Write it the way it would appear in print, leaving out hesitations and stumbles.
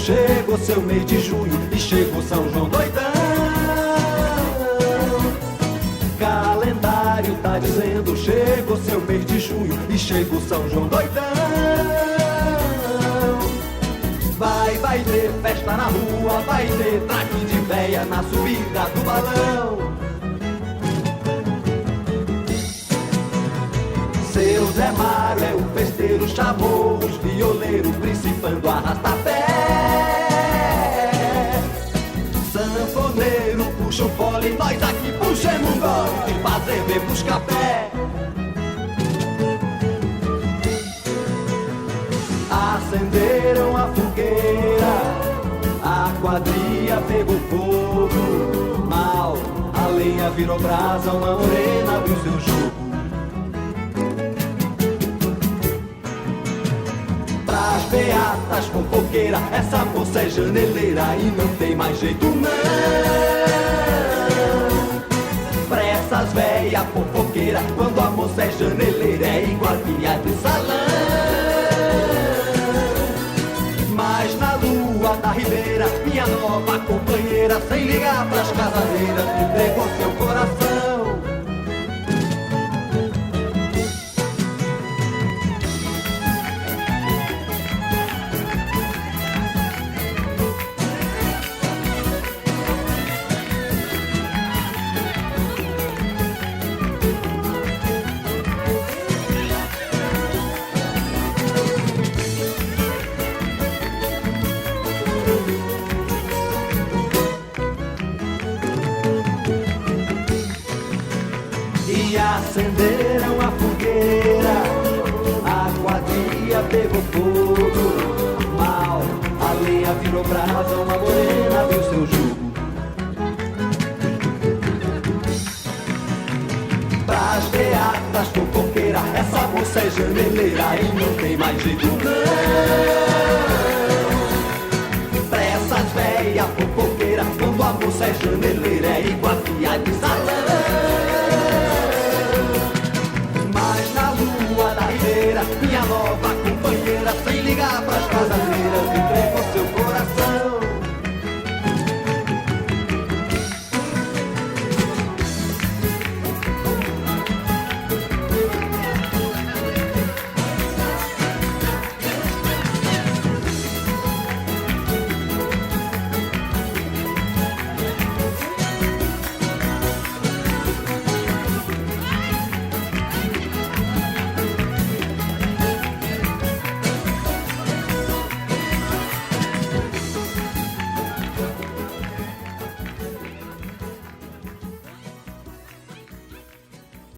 chegou seu mês de junho e chegou São João doidão. Calendário tá dizendo, chegou seu mês de junho e chegou São João doidão. Vai ter festa na rua, vai ter traque de véia na subida do balão. Seu Zé Mário é o festeiro, chamou os violeiros, principando arrasta-pé. Sanfoneiro puxa o fole, nós aqui puxemos um gole de fazer bebos café. Acenderam a fogueira, a quadrilha pegou fogo. Mal, a lenha virou brasa, uma morena abriu seu jogo. Pras beatas fofoqueira, essa moça é janeleira e não tem mais jeito não. Pra essas véias fofoqueira, quando a moça é janeleira é igual a filha de salão. Mas na lua da ribeira, minha nova companheira, sem ligar pras casadeiras, me entregou seu coração. Acenderam a fogueira, a quadrilha pegou fogo. Mal, a lenha virou brasa, uma morena viu seu jugo. Pras beatas fofoqueira, essa moça é janeleira e não tem mais jeito não. Pra essas véias fofoqueira, quando a moça é janeleira é igual a filha